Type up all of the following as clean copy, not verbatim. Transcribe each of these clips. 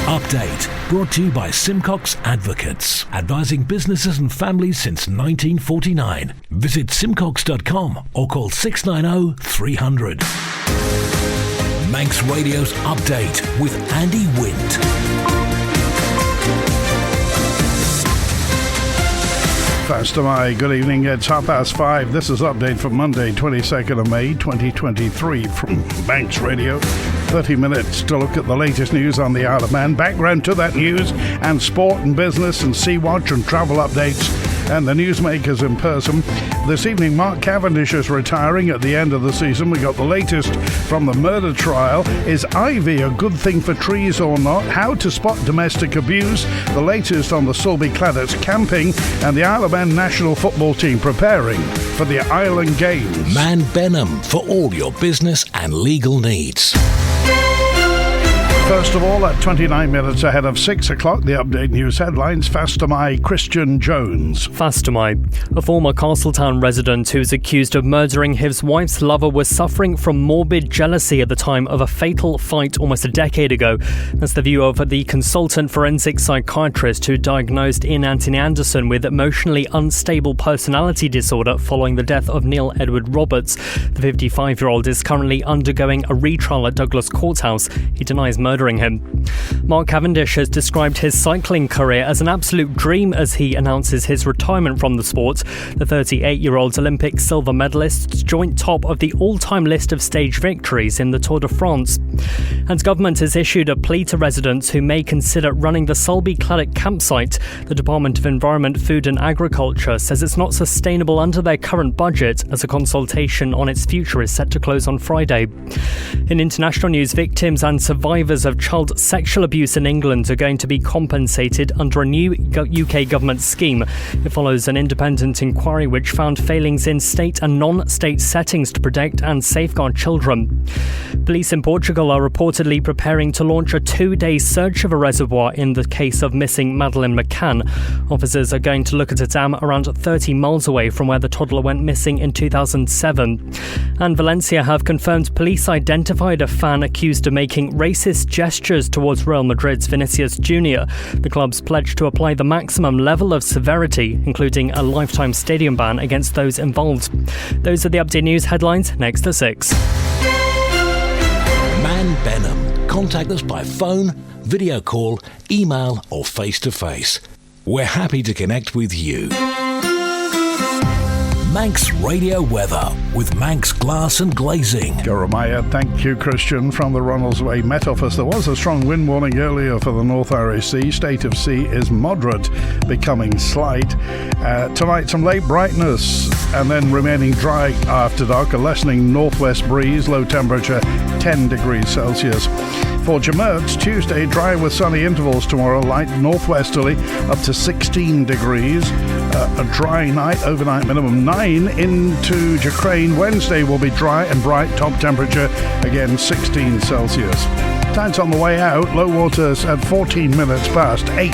Update, brought to you by Simcox Advocates, advising businesses and families since 1949. Visit simcox.com or call 690 300. Manx Radio's Update with Andy Wint. First of May, good evening, it's 5:30. This is Update for Monday, 22nd of May, 2023 from Manx Radio. 30 minutes to look at the latest news on the Isle of Man, background to that news, and sport and business and Sea Watch and travel updates, and the newsmakers in person. This evening, Mark Cavendish is retiring at the end of the season. We got the latest from the murder trial. Is ivy a good thing for trees or not? How to spot domestic abuse. The latest on the Sulby Claddagh camping, and the Isle of Man national football team preparing for the Island Games. Man Benham for all your business and legal needs. First of all, at 29 minutes ahead of 6 o'clock, the Update News headlines. Fastamai Christian Jones. Fastamai, a former Castletown resident who's accused of murdering his wife's lover, was suffering from morbid jealousy at the time of a fatal fight almost a decade ago. That's the view of the consultant forensic psychiatrist who diagnosed Ian Anthony Anderson with emotionally unstable personality disorder following the death of Neil Edward Roberts. The 55-year-old is currently undergoing a retrial at Douglas Courthouse. He denies murdering him. Mark Cavendish has described his cycling career as an absolute dream as he announces his retirement from the sport. The 38-year-old Olympic silver medalist joint top of the all-time list of stage victories in the Tour de France. And government has issued a plea to residents who may consider running the Sulby Claddagh campsite. The Department of Environment, Food and Agriculture says it's not sustainable under their current budget, as a consultation on its future is set to close on Friday. In international news, victims and survivors of child sexual abuse in England are going to be compensated under a new UK government scheme. It follows an independent inquiry which found failings in state and non-state settings to protect and safeguard children. Police in Portugal are reportedly preparing to launch a 2-day search of a reservoir in the case of missing Madeleine McCann. Officers are going to look at a dam around 30 miles away from where the toddler went missing in 2007. And Valencia have confirmed police identified a fan accused of making racist gestures towards Real Madrid's Vinicius Jr. The club's pledged to apply the maximum level of severity, including a lifetime stadium ban against those involved. Those are the Update News headlines. Next to 6. Man Benham. Contact us by phone, video call, email or face-to-face. We're happy to connect with you. Manx Radio Weather with Manx Glass and Glazing. Jeremiah, thank you, Christian, from the Ronaldsway Met Office. There was a strong wind warning earlier for the North Irish Sea. State of sea is moderate, becoming slight. Tonight, some late brightness and then remaining dry after dark. A lessening northwest breeze, low temperature 10 degrees Celsius. For Jamertz, Tuesday, dry with sunny intervals tomorrow, light northwesterly up to 16 degrees. A dry night, overnight minimum 9 into Jacrane. Wednesday will be dry and bright, top temperature again 16 Celsius. Tides on the way out, low waters at 14 minutes past 8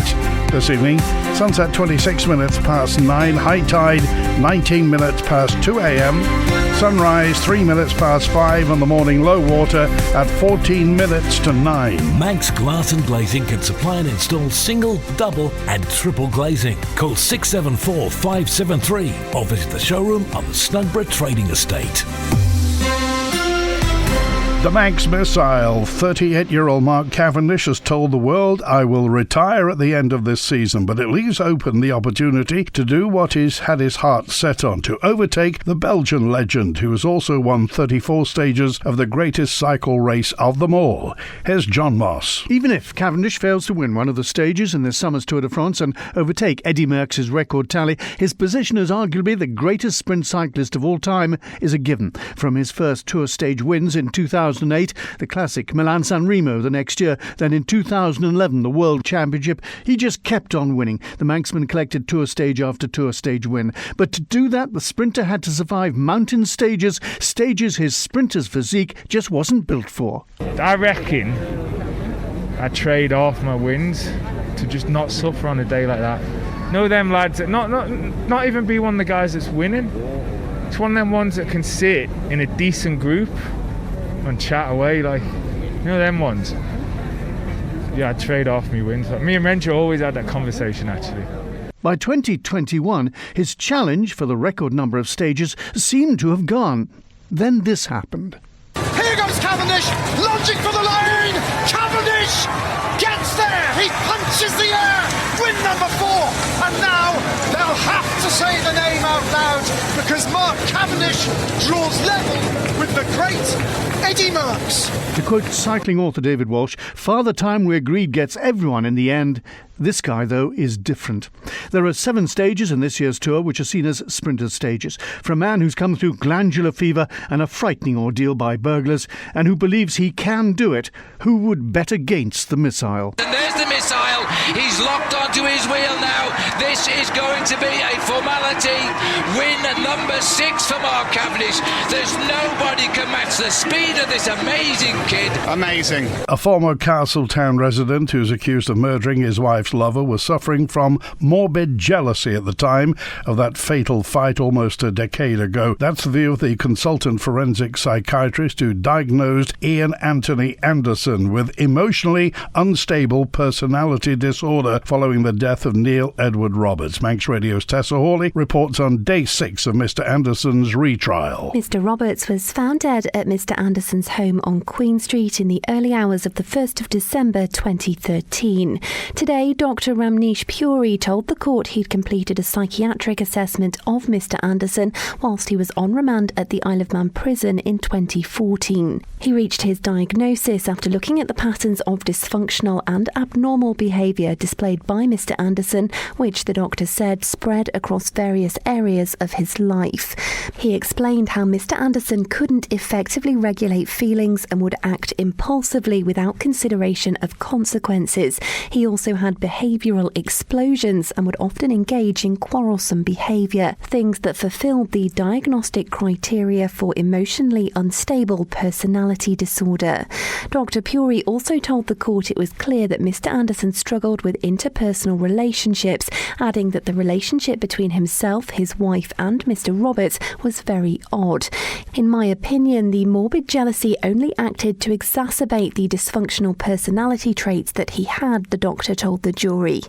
this evening. Sunset 26 minutes past 9, high tide 19 minutes past 2 a.m. Sunrise 3 minutes past 5 in the morning, low water at 14 minutes to 9. Manx Glass and Glazing can supply and install single, double and triple glazing. Call 674 573 or visit the showroom on the Snugborough Trading Estate. The Manx missile, 38-year-old Mark Cavendish has told the world, "I will retire at the end of this season," but it leaves open the opportunity to do what he's had his heart set on, to overtake the Belgian legend, who has also won 34 stages of the greatest cycle race of them all. Here's John Moss. Even if Cavendish fails to win one of the stages in this summer's Tour de France and overtake Eddie Merckx's record tally, his position as arguably the greatest sprint cyclist of all time is a given. From his first Tour stage wins in 2008, the classic Milan-San Remo the next year, then in 2011 the World Championship, he just kept on winning. The Manxman collected Tour stage after Tour stage win. But to do that, the sprinter had to survive mountain stages his sprinter's physique just wasn't built for. I reckon I trade off my wins to just not suffer on a day like that. Know them lads that not even be one of the guys that's winning. It's one of them ones that can sit in a decent group and chat away, like, you know, them ones. I'd trade off my wins. Me and Rencho always had that conversation, actually. By 2021, his challenge for the record number of stages seemed to have gone. Then this happened. Here goes Cavendish, lunging for the lane. Cavendish gets there. He punches the air. Win number 4. And now they'll have to say the name out loud because Mark Cavendish draws level with the great Eddie Merckx. To quote cycling author David Walsh, "Father Time we agreed gets everyone in the end. This guy, though, is different." There are 7 stages in this year's tour which are seen as sprinters' stages. For a man who's come through glandular fever and a frightening ordeal by burglars and who believes he can do it, who would bet against the missile? And there's the missile. He's locked onto his wheel now. This is going to be a formality. Win number 6 for Mark Cavendish. There's nobody can match the speed of this amazing kid. Amazing. A former Castletown resident who's accused of murdering his wife's lover was suffering from morbid jealousy at the time of that fatal fight almost a decade ago. That's the view of the consultant forensic psychiatrist who diagnosed Ian Anthony Anderson with emotionally unstable personality disorder following the death of Neil Edward Roberts. Manx Radio's Tessa Hawley reports on day 6 of Mr. Anderson's retrial. Mr. Roberts was found dead at Mr. Anderson's home on Queen Street in the early hours of the 1st of December 2013. Today, Dr. Ramneesh Puri told the court he'd completed a psychiatric assessment of Mr. Anderson whilst he was on remand at the Isle of Man prison in 2014. He reached his diagnosis after looking at the patterns of dysfunctional and abnormal behaviour displayed by Mr. Anderson, which the doctor said spread across various areas of his life. He explained how Mr. Anderson couldn't effectively regulate feelings and would act impulsively without consideration of consequences. He also had behavioural explosions and would often engage in quarrelsome behaviour, things that fulfilled the diagnostic criteria for emotionally unstable personality disorder. Dr. Puri also told the court it was clear that Mr. Anderson struggled with interpersonal relationships, adding that the relationship between himself, his wife and Mr. Roberts was very odd. In my opinion, the morbid jealousy only acted to exacerbate the dysfunctional personality traits that he had, the doctor told the jury.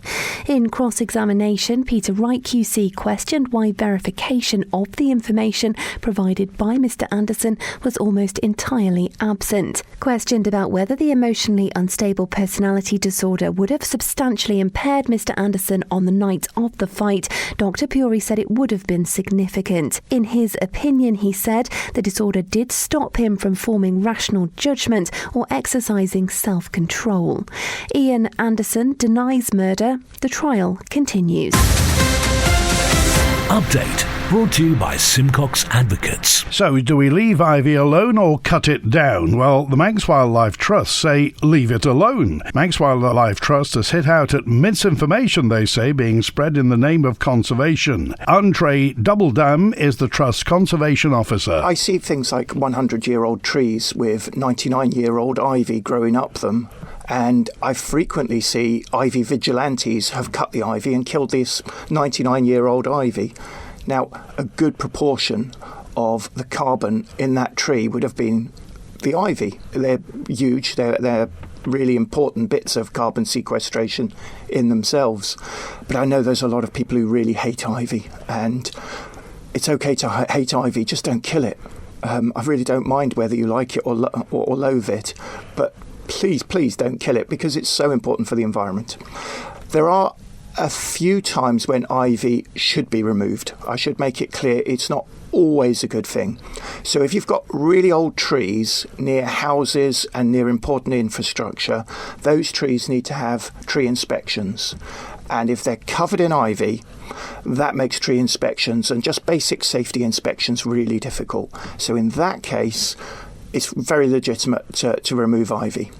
In cross-examination, Peter Wright QC questioned why verification of the information provided by Mr. Anderson was almost entirely absent. Questioned about whether the emotionally unstable personality disorder would have substantially impaired Mr. Anderson on the night of the fight, Dr. Puri said it would have been significant. In his opinion, he said, the disorder did stop him from forming rational judgment or exercising self-control. Ian Anderson denies murder. The trial continues. Update brought to you by Simcox Advocates. So, do we leave ivy alone or cut it down? Well, the Manx Wildlife Trust say leave it alone. Manx Wildlife Trust has hit out at misinformation, they say, being spread in the name of conservation. Andre Doubledam is the Trust's conservation officer. I see things like 100-year-old trees with 99-year-old ivy growing up them. And I frequently see ivy vigilantes have cut the ivy and killed this 99-year-old ivy. Now, a good proportion of the carbon in that tree would have been the ivy. They're huge. They're really important bits of carbon sequestration in themselves. But I know there's a lot of people who really hate ivy. And it's okay to hate ivy, just don't kill it. I really don't mind whether you like it or loathe it. But please don't kill it because it's so important for the environment. There are a few times when ivy should be removed. I should make it clear it's not always a good thing. So if you've got really old trees near houses and near important infrastructure, those trees need to have tree inspections. And if they're covered in ivy, that makes tree inspections and just basic safety inspections really difficult. So in that case, it's very legitimate to remove ivy.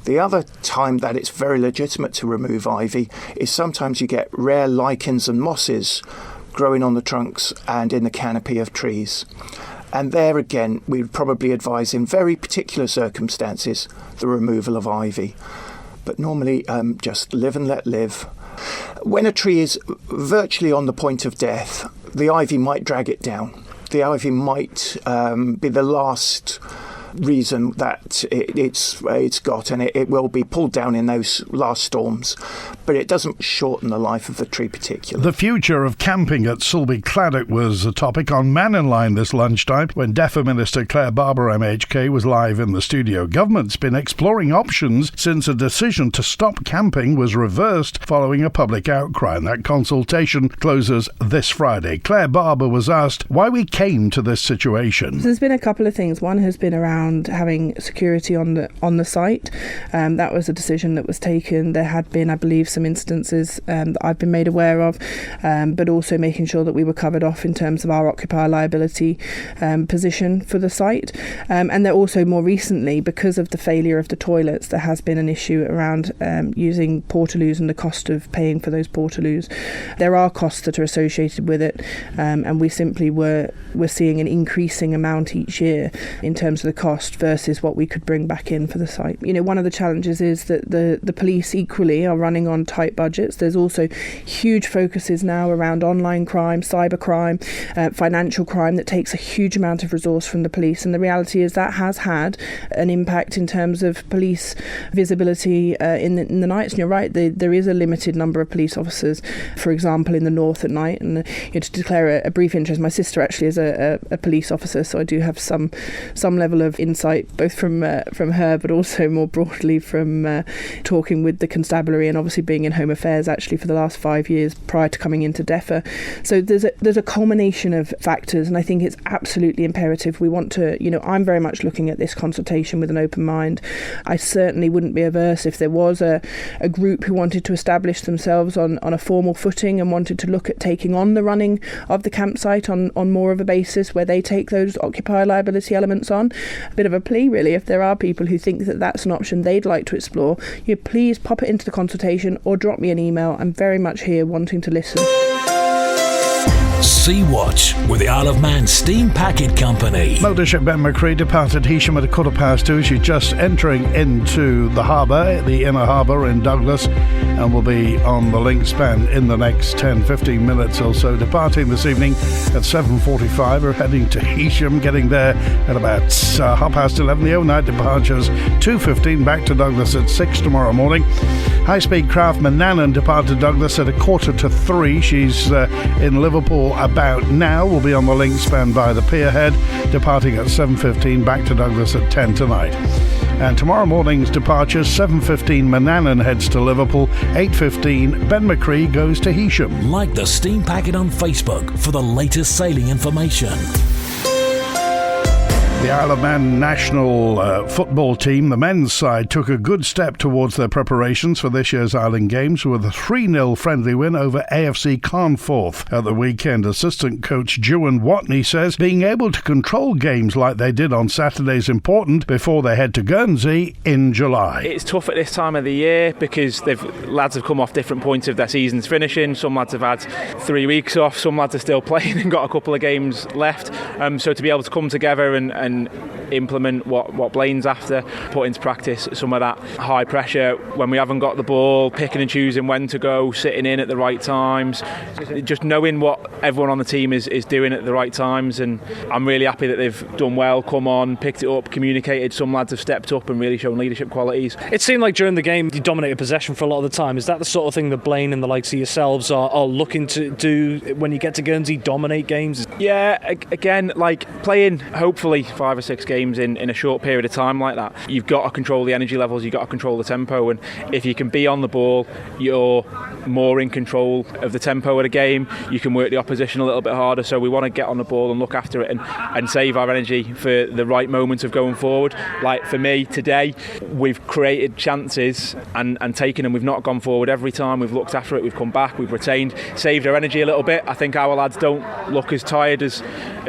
The other time that it's very legitimate to remove ivy is sometimes you get rare lichens and mosses growing on the trunks and in the canopy of trees. And there again, we would probably advise in very particular circumstances the removal of ivy. But normally just live and let live. When a tree is virtually on the point of death, the ivy might drag it down. The ivy might be the last reason that it's got, and it will be pulled down in those last storms, but it doesn't shorten the life of the tree particularly. The future of camping at Sulby Claddagh was a topic on Man in Line this lunchtime when DEFRA Minister Claire Barber MHK was live in the studio. Government's been exploring options since a decision to stop camping was reversed following a public outcry, and that consultation closes this Friday. Claire Barber was asked why we came to this situation. There's been a couple of things. One has been around having security on the site. That was a decision that was taken. There had been, I believe, some instances that I've been made aware of, but also making sure that we were covered off in terms of our occupier liability position for the site. And there also, more recently, because of the failure of the toilets, there has been an issue around using portaloos and the cost of paying for those portaloos. There are costs that are associated with it, and we simply we're seeing an increasing amount each year in terms of the cost versus what we could bring back in for the site. You know, one of the challenges is that the police equally are running on tight budgets. There's also huge focuses now around online crime, cyber crime, financial crime that takes a huge amount of resource from the police, and the reality is that has had an impact in terms of police visibility in the nights. And you're right, there is a limited number of police officers, for example, in the north at night. And to declare a brief interest, my sister actually is a police officer, so I do have some level of insight, both from her, but also more broadly from talking with the constabulary and obviously being in Home Affairs actually for the last 5 years prior to coming into DEFRA. So there's a culmination of factors, and I think it's absolutely imperative. We want to, I'm very much looking at this consultation with an open mind. I certainly wouldn't be averse if there was a group who wanted to establish themselves on a formal footing and wanted to look at taking on the running of the campsite on more of a basis where they take those occupier liability elements on. A bit of a plea, really, if there are people who think that that's an option they'd like to explore, please pop it into the consultation or drop me an email. I'm very much here wanting to listen. Sea Watch with the Isle of Man Steam Packet Company. Motorship Ben McCree departed Heysham at 2:15. She's just entering into the harbour, the inner harbour in Douglas, and will be on the link span in the next 10-15 minutes or so. Departing this evening at 7:45. We're heading to Heysham, getting there at about 11:30. The overnight departures 2:15, back to Douglas at 6 tomorrow morning. High-speed craft Manannan departed Douglas at 2:45. She's in Liverpool about now. Will be on the link span by the Pierhead, departing at 7:15, back to Douglas at 10 tonight. And tomorrow morning's departures, 7:15 Manannan heads to Liverpool, 8:15 Ben McCree goes to Heysham. Like the Steam Packet on Facebook for the latest sailing information. The Isle of Man national football team, the men's side, took a good step towards their preparations for this year's Island Games with a 3-0 friendly win over AFC Carnforth at the weekend. Assistant coach Juan Watney says being able to control games like they did on Saturday is important before they head to Guernsey in July. It's tough at this time of the year because lads have come off different points of their seasons finishing. Some lads have had 3 weeks off, some lads are still playing and got a couple of games left. So to be able to come together and implement what Blaine's after, put into practice some of that high pressure when we haven't got the ball, picking and choosing when to go, sitting in at the right times, just knowing what everyone on the team is doing at the right times. And I'm really happy that they've done well, come on, picked it up, communicated. Some lads have stepped up and really shown leadership qualities. It seemed like during the game you dominated possession for a lot of the time. Is that the sort of thing that Blaine and the likes of yourselves are looking to do when you get to Guernsey, dominate games? Yeah, again, like playing hopefully 5 or 6 games in a short period of time like that, you've got to control the energy levels, you've got to control the tempo, and if you can be on the ball, you're more in control of the tempo of the game. You can work the opposition a little bit harder, so we want to get on the ball and look after it and save our energy for the right moments of going forward. Like for me today, we've created chances and taken them. We've not gone forward every time. We've looked after it, we've come back, we've retained, saved our energy a little bit. I think our lads don't look as tired as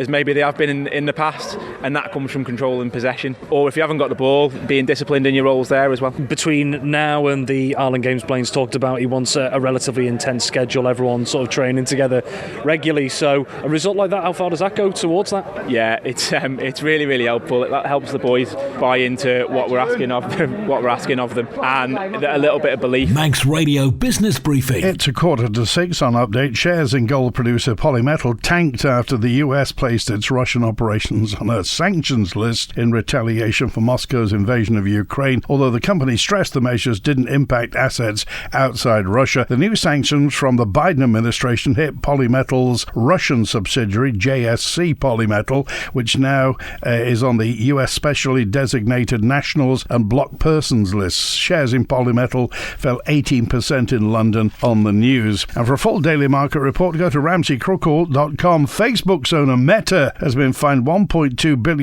maybe they have been in the past, and that comes from controlling possession, or if you haven't got the ball, being disciplined in your roles there as well. Between now and the Island Games, Blaine's talked about he wants a relatively intense schedule, everyone sort of training together regularly, so a result like that, how far does that go towards that? Yeah, it's really, really helpful. That helps the boys buy into what we're asking of them, and a little bit of belief. Manx Radio Business Briefing. It's 6:45 on Update. Shares in gold producer Polymetal tanked after the US placed its Russian operations on a sanction sanctions list in retaliation for Moscow's invasion of Ukraine, although the company stressed the measures didn't impact assets outside Russia. The new sanctions from the Biden administration hit Polymetal's Russian subsidiary, JSC Polymetal, which now is on the U.S. specially designated nationals and block persons lists. Shares in Polymetal fell 18% in London on the news. And for a full daily market report, go to RamseyCrookall.com. Facebook's owner Meta has been fined €1.2 billion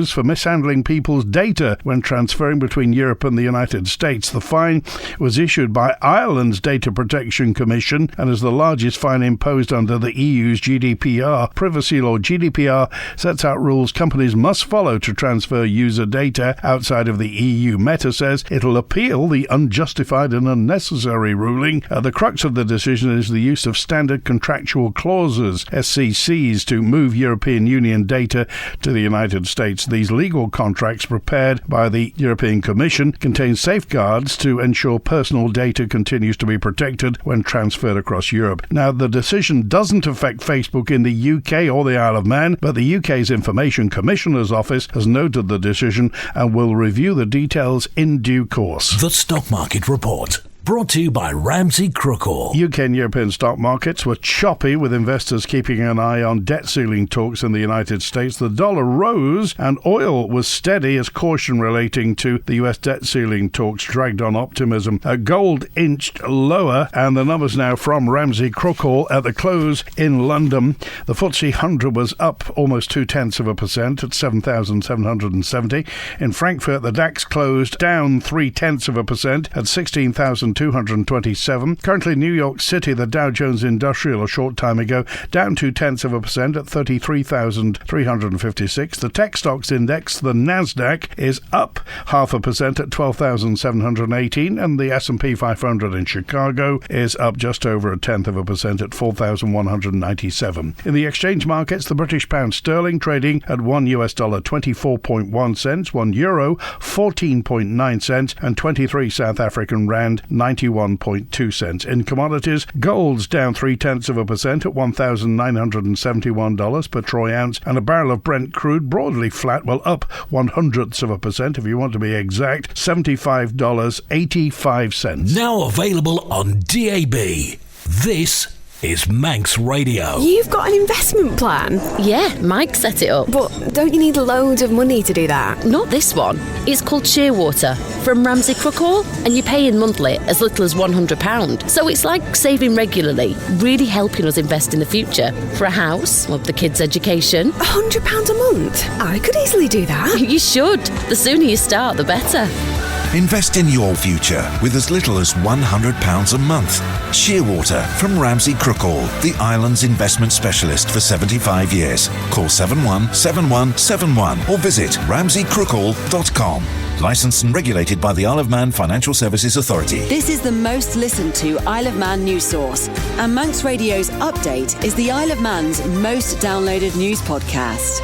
for mishandling people's data when transferring between Europe and the United States. The fine was issued by Ireland's Data Protection Commission and is the largest fine imposed under the EU's GDPR privacy law. GDPR sets out rules companies must follow to transfer user data outside of the EU. Meta says it'll appeal the unjustified and unnecessary ruling. The crux of the decision is the use of standard contractual clauses, SCCs, to move European Union data to the United States. These legal contracts prepared by the European Commission contain safeguards to ensure personal data continues to be protected when transferred across Europe. Now, the decision doesn't affect Facebook in the UK or the Isle of Man, but the UK's Information Commissioner's Office has noted the decision and will review the details in due course. The Stock Market Report. Brought to you by Ramsey Crookall. UK and European stock markets were choppy, with investors keeping an eye on debt ceiling talks in the United States. The dollar rose and oil was steady as caution relating to the US debt ceiling talks dragged on optimism. Gold inched lower, and the numbers now from Ramsey Crookall at the close in London. The FTSE 100 was up almost 0.2% at 7,770. In Frankfurt, the DAX closed down 0.3% at 16,227. Currently, New York City, the Dow Jones Industrial a short time ago down 0.2% at 33,356. The tech stocks index, the Nasdaq, is up 0.5% at 12,718, and the S&P 500 in Chicago is up just over 0.1% at 4,197. In the exchange markets, the British pound sterling trading at $1 24.1 cents, €1 14.9 cents, and 23 South African rand 91.2 cents. In commodities, gold's down 0.3% at $1,971 per troy ounce, and a barrel of Brent crude broadly flat, well, up 0.1% if you want to be exact, $75.85. Now available on DAB. This is Manx Radio. You've got an investment plan? Yeah, Mike set it up. But don't you need loads of money to do that? Not this one. It's called Shearwater from Ramsey Crookall, and you pay in monthly as little as £100. So it's like saving regularly, really helping us invest in the future for a house, or the kids' education. £100 a month? I could easily do that. You should. The sooner you start, the better. Invest in your future with as little as £100 a month. Shearwater from Ramsey Crookall, the island's investment specialist for 75 years. Call 717171 or visit ramseycrookall.com. Licensed and regulated by the Isle of Man Financial Services Authority. This is the most listened to Isle of Man news source, and Manx Radio's Update is the Isle of Man's most downloaded news podcast.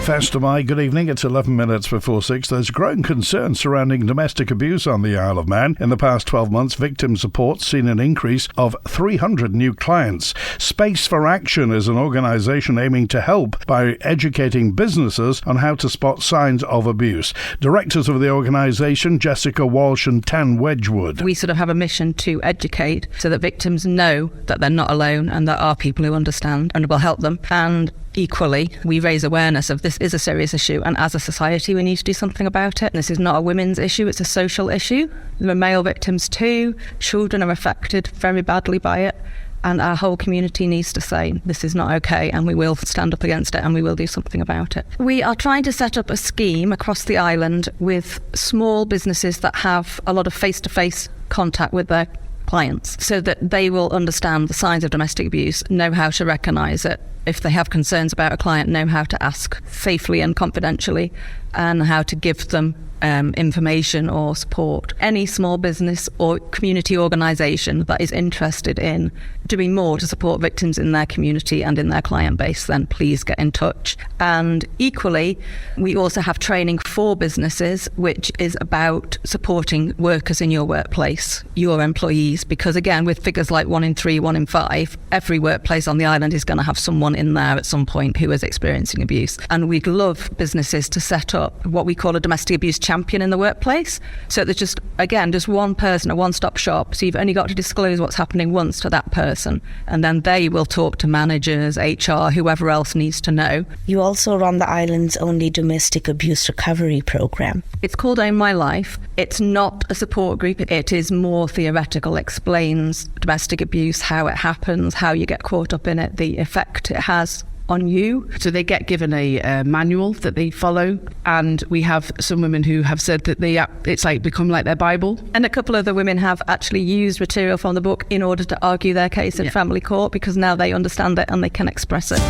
Festamai, good evening. It's 11 minutes before 6. There's growing concern surrounding domestic abuse on the Isle of Man. In the past 12 months, victim support's seen an increase of 300 new clients. Space for Action is an organisation aiming to help by educating businesses on how to spot signs of abuse. Directors of the organisation, Jessica Walsh and Tan Wedgwood. We sort of have a mission to educate so that victims know that they're not alone and there are people who understand and will help them. And equally, we raise awareness of this is a serious issue, and as a society we need to do something about it. This is not a women's issue, it's a social issue. There are male victims too. Children are affected very badly by it, and our whole community needs to say this is not okay, and we will stand up against it and we will do something about it. We are trying to set up a scheme across the island with small businesses that have a lot of face-to-face contact with their clients, so that they will understand the signs of domestic abuse, know how to recognise it. If they have concerns about a client, know how to ask safely and confidentially, and how to give them information or support any small business or community organisation that is interested in doing more to support victims in their community and in their client base, then please get in touch. And equally, we also have training for businesses, which is about supporting workers in your workplace, your employees, because again, with figures like 1 in 3, 1 in 5, every workplace on the island is going to have someone in there at some point who is experiencing abuse. And we'd love businesses to set up what we call a domestic abuse champion in the workplace. So there's just one person, a one-stop shop. So you've only got to disclose what's happening once to that person, and then they will talk to managers, HR, whoever else needs to know. You also run the island's only domestic abuse recovery program. It's called Own My Life. It's not a support group. It is more theoretical, explains domestic abuse, how it happens, how you get caught up in it, the effect it has on you. So they get given a manual that they follow, and we have some women who have said that it's like become like their Bible. And a couple of the women have actually used material from the book in order to argue their case in family court, because now they understand it and they can express it.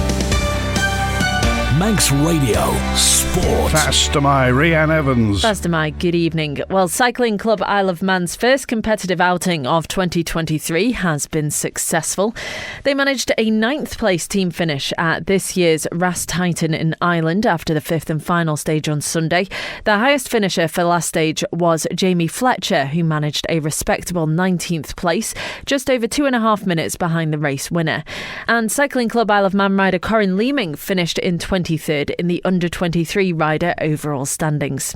Manx Radio Sport. Faster my Rhiann Evans. Faster my, good evening. Well, Cycling Club Isle of Man's first competitive outing of 2023 has been successful. They managed a 9th place team finish at this year's Rastighton in Ireland after the 5th and final stage on Sunday. The highest finisher for the last stage was Jamie Fletcher, who managed a respectable 19th place, just over 2.5 minutes behind the race winner. And Cycling Club Isle of Man rider Corinne Leeming finished in 23rd in the under-23 rider overall standings.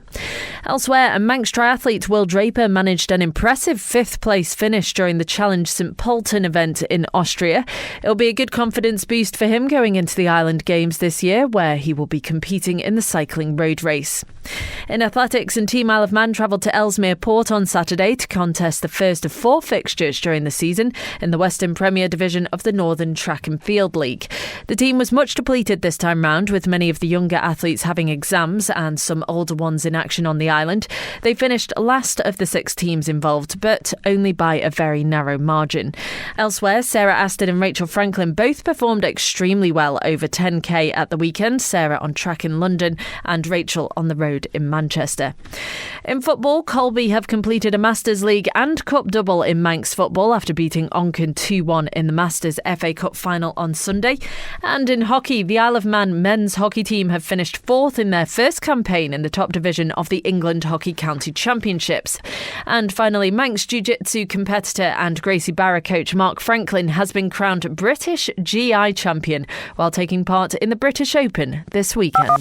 Elsewhere, a Manx triathlete Will Draper managed an impressive 5th place finish during the Challenge St Pölten event in Austria. It'll be a good confidence boost for him going into the Island Games this year, where he will be competing in the cycling road race. In athletics, and Team Isle of Man travelled to Ellesmere Port on Saturday to contest the first of 4 fixtures during the season in the Western Premier Division of the Northern Track and Field League. The team was much depleted this time round, with many of the younger athletes having exams and some older ones in action on the island. They finished last of the 6 teams involved, but only by a very narrow margin. Elsewhere, Sarah Aston and Rachel Franklin both performed extremely well over 10k at the weekend, Sarah on track in London and Rachel on the road in Manchester. In football, Colby have completed a Masters League and Cup double in Manx football after beating Onken 2-1 in the Masters FA Cup final on Sunday. And in hockey, the Isle of Man men's hockey team have finished 4th in their first campaign in the top division of the England Hockey County Championships. And finally, Manx Jiu-Jitsu competitor and Gracie Barra coach Mark Franklin has been crowned British GI champion while taking part in the British Open this weekend.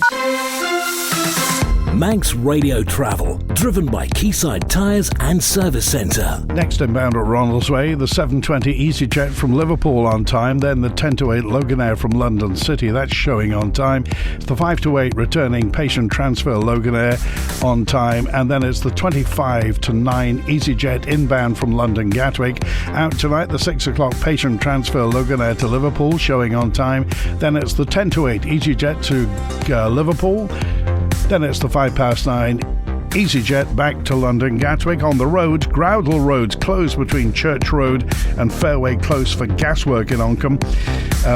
Manx Radio Travel, driven by Quayside Tyres and Service Centre. Next inbound at Ronaldsway, the 7:20 EasyJet from Liverpool on time, then the 10:08 Loganair from London City, that's showing on time. It's the 5:08 returning patient transfer Loganair on time, and then it's the 25:09 EasyJet inbound from London Gatwick. Out tonight, the 6 o'clock patient transfer Loganair to Liverpool, showing on time. Then it's the 10:08 EasyJet to Liverpool. Then it's the 9:05 EasyJet back to London Gatwick. On the road, Groudle Road's closed between Church Road and Fairway Close for gaswork in Oncombe.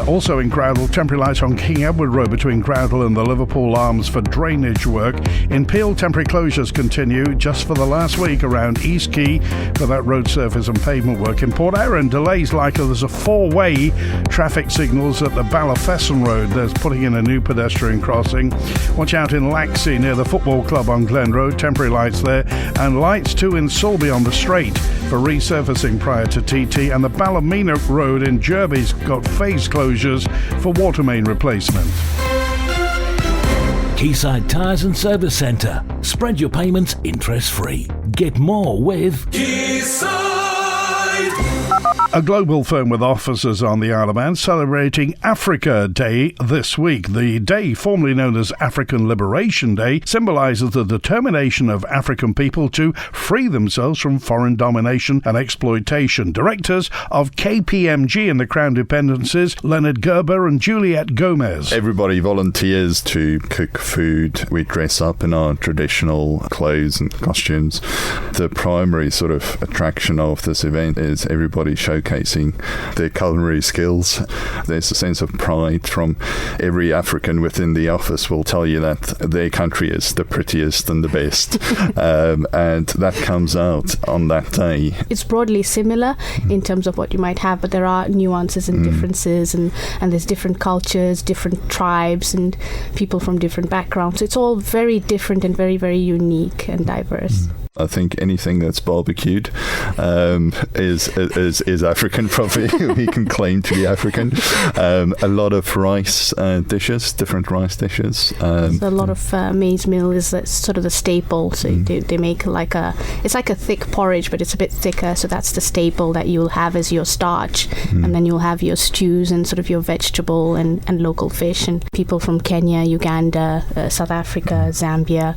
Also in Groudle, temporary lights on King Edward Road between Groudle and the Liverpool Arms for drainage work. In Peel, temporary closures continue just for the last week around East Quay for that road surface and pavement work. In Port Erin, delays likely. There's a 4-way traffic signals at the Ballafesson Road. There's putting in a new pedestrian crossing. Watch out in Laxey near the football club on Glen Road. Temporary lights there, and lights too in Sulby on the straight for resurfacing prior to TT, and the Ballymena Road in Jerby's got phase closures for water main replacement. Quayside Tyres and Service Centre. Spread your payments interest-free. Get more with Quayside. A global firm with offices on the Isle of Man celebrating Africa Day this week. The day, formerly known as African Liberation Day, symbolises the determination of African people to free themselves from foreign domination and exploitation. Directors of KPMG in the Crown Dependencies, Leonard Gerber and Juliette Gomez. Everybody volunteers to cook food. We dress up in our traditional clothes and costumes. The primary sort of attraction of this event is everybody showcases showcasing their culinary skills. There's a sense of pride from every African within the office will tell you that their country is the prettiest and the best. And that comes out on that day. It's broadly similar in terms of what you might have, but there are nuances and differences, and there's different cultures, different tribes, and people from different backgrounds. It's all very different and very, very unique and diverse. I think anything that's barbecued is African, probably. We can claim to be African. A lot of rice dishes, different rice dishes. So a lot of maize meal is sort of the staple. So they make it's like a thick porridge, but it's a bit thicker. So that's the staple that you'll have as your starch. And then you'll have your stews and sort of your vegetable and local fish. And people from Kenya, Uganda, South Africa, Zambia,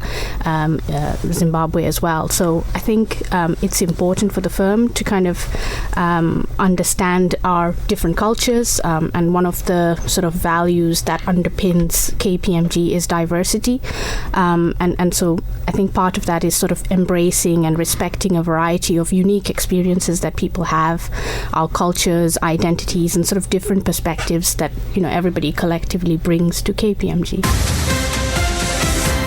Zimbabwe as well. So I think it's important for the firm to kind of understand our different cultures, and one of the sort of values that underpins KPMG is diversity, and so I think part of that is sort of embracing and respecting a variety of unique experiences that people have, our cultures, identities, and sort of different perspectives that everybody collectively brings to KPMG.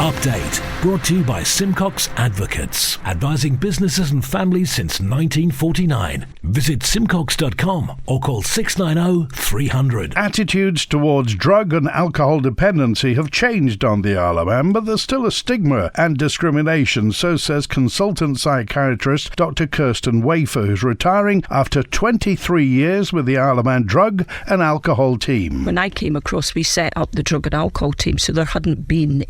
Update brought to you by Simcox Advocates, advising businesses and families since 1949. Visit simcox.com or call 690 300. Attitudes towards drug and alcohol dependency have changed on the Isle of Man, but there's still a stigma and discrimination, so says consultant psychiatrist Dr. Kirsten Wafer, who's retiring after 23 years with the Isle of Man drug and alcohol team. When I came across, we set up the drug and alcohol team, so there hadn't been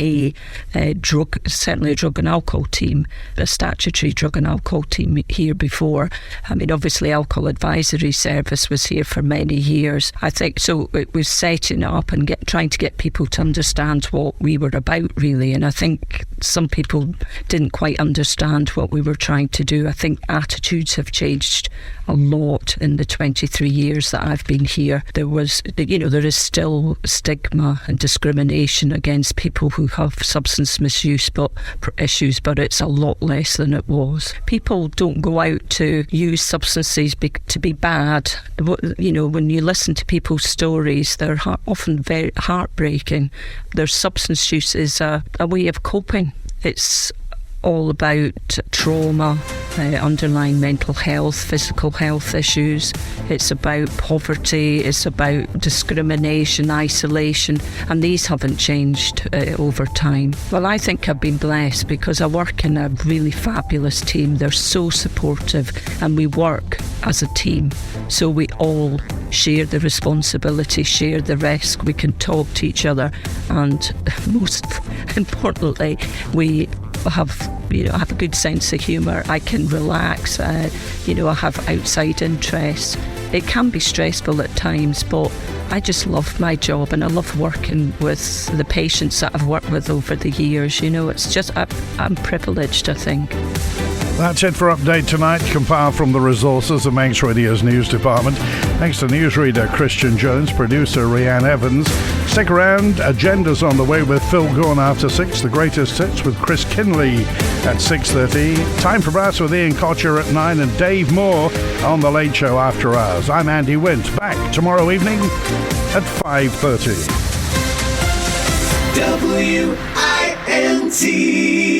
certainly a drug and alcohol team, a statutory drug and alcohol team here before. I mean, obviously Alcohol Advisory Service was here for many years. I think so it was setting up and trying to get people to understand what we were about, really, and I think some people didn't quite understand what we were trying to do. I think attitudes have changed a lot in the 23 years that I've been here. There is still stigma and discrimination against people who have substance misuse issues, but it's a lot less than it was. People don't go out to use substances to be bad. When you listen to people's stories, they're often very heartbreaking. Their substance use is a way of coping. It's all about trauma, underlying mental health, physical health issues. It's about poverty, it's about discrimination, isolation, and these haven't changed over time. Well, I think I've been blessed because I work in a really fabulous team. They're so supportive and we work as a team. So we all share the responsibility, share the risk, we can talk to each other, and most importantly, we have a good sense of humour. I can relax. I have outside interests. It can be stressful at times, but I just love my job and I love working with the patients that I've worked with over the years. It's just I'm privileged, I think. That's it for Update Tonight, compiled from the resources of Manx Radio's news department. Thanks to newsreader Christian Jones, producer Rhiann Evans. Stick around, Agenda's on the way with Phil Gorn after 6, the greatest hits with Chris Kinley at 6:30. Time for Brass with Ian Kocher at 9 and Dave Moore on The Late Show After Hours. I'm Andy Wint, back tomorrow evening at 5:30. WINT